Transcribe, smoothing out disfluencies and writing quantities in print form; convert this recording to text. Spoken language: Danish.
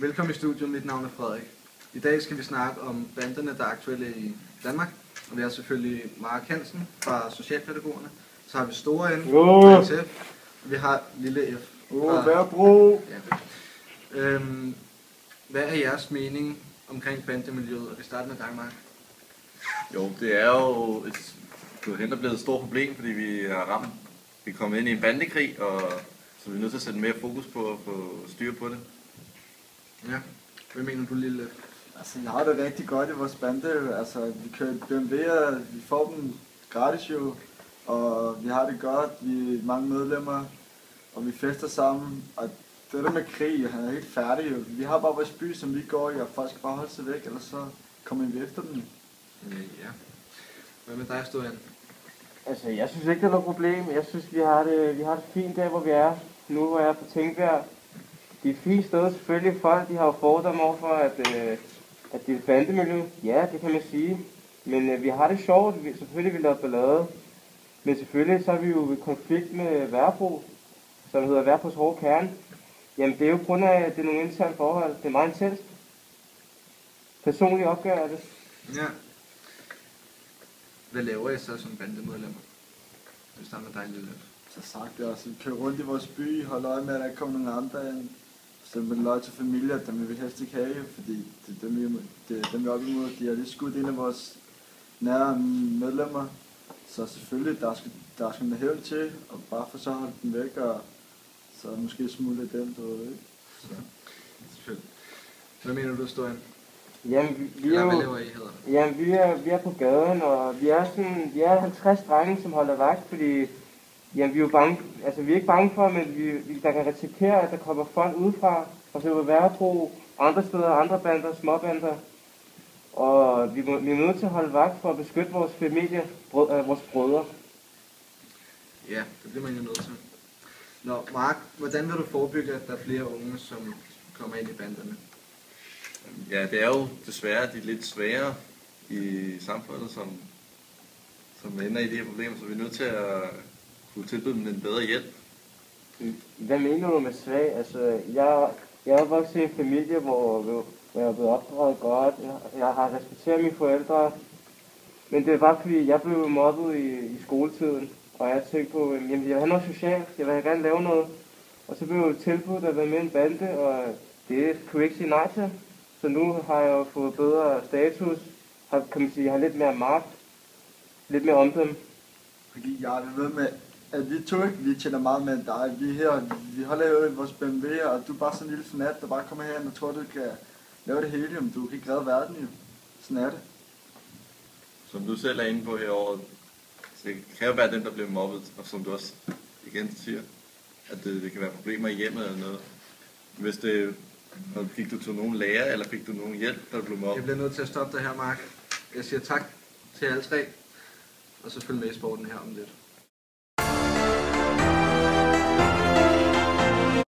Velkommen i studiet. Mit navn er Frederik. I dag skal vi snakke om banderne, der er aktuelle i Danmark. Og vi har selvfølgelig Mark Hansen fra Socialpædagogerne. Så har vi Store N fra SF. Og vi har Lille F fra Værbro. Ja. Hvad er jeres mening omkring bandemiljøet? Og vi starter med dig, Mark. Jo, det er jo blevet et stort problem, fordi vi er kommet ind i en bandekrig, og så vi er nødt til at sætte mere fokus på at få styr på det. Ja. Hvad mener du, Lille F? Altså, jeg har det rigtig godt i vores bande. Altså, vi kører BMW'er, vi får dem gratis jo, og vi har det godt, vi er mange medlemmer, og vi fester sammen. Og det der med krig, han er helt færdig jo. Vi har bare vores by, som vi går i, og folk skal bare holde sig væk, ellers så kommer vi efter dem. Ja. Hvad med dig, Stojan? Altså, jeg synes ikke, det er noget problem. Jeg synes, vi har det fint der, hvor vi er. Nu hvor jeg er på Tingbjerg. Det er et fint sted, selvfølgelig. Folk, de har jo fordomme over for, at det er et bandemiljø. Ja, det kan man sige. Men vi har det sjovt. Selvfølgelig vil vi lave ballade. Men selvfølgelig så er vi jo i konflikt med Værbro, som hedder Værbros hårde kerne. Jamen, det er jo på grund af, at det er nogle interne forhold. Det er meget intenst. Personligt opgør er det. Ja. Hvad laver I så som bandemedlemmer? Vi starter med dig, Lille F. Så sagt det også. Vi kører rundt i vores by, holder øje med, at der ikke kommer nogen andre ind. For eksempel løg til familier, dem vil vi helst ikke have, fordi det er dem vi er op imod. De har lige skudt en af vores nære medlemmer. Så selvfølgelig, der skal man hævn til, og bare for så holde den væk, og så måske smule den, du ved ikke. Så. Selvfølgelig. Hvad mener du, Stojan? Jamen, Hvad laver I, hedder det? Jamen, vi er på gaden, og vi er 50 drenge, som holder vagt, fordi jamen, vi er jo bange, altså vi er ikke bange for, men der kan risikere, at der kommer folk udefra, for eksempel Værbro, andre steder, andre bander, småbander, og vi er nødt til at holde vagt for at beskytte vores familie, vores brødre. Ja, det bliver man jo nødt til. Nå, Mark, hvordan vil du forebygge, at der er flere unge, som kommer ind i banderne? Ja, det er jo desværre de lidt svære i samfundet, som ender i de her problemer, så vi er nødt til at kunne tilbyde dem en bedre hjælp. Hvad mener du med svag? Altså, jeg er vokset i en familie, hvor jeg er blevet opdraget godt. Jeg har respekteret mine forældre. Men det er bare fordi, jeg blev mobbet i skoletiden. Og jeg tænkte på, jamen jeg vil have noget socialt, jeg vil gerne lave noget. Og så blev jeg tilbudt at være med i en bande, og det kunne jeg ikke sige nej til. Så nu har jeg jo fået bedre status, jeg har lidt mere magt, lidt mere omdømme. Fordi jeg ved med, at vi tjener meget med dig. Vi holder jo i vores BMW'er, og du er bare sådan en lille fnat, der bare kommer herhen og tror, du kan lave det hele, men du kan ikke redde verden jo. Sådan er det. Som du selv er inde på herovre, så det kan jo være den, der bliver mobbet, og som du også igen siger, at det kan være problemer i hjemmet eller noget. Hvis det fik du til nogen lærer, eller fik du nogen hjælp, der blev mobbet? Jeg bliver nødt til at stoppe dig her, Mark. Jeg siger tak til alle tre, og så følg med i sporten her om lidt.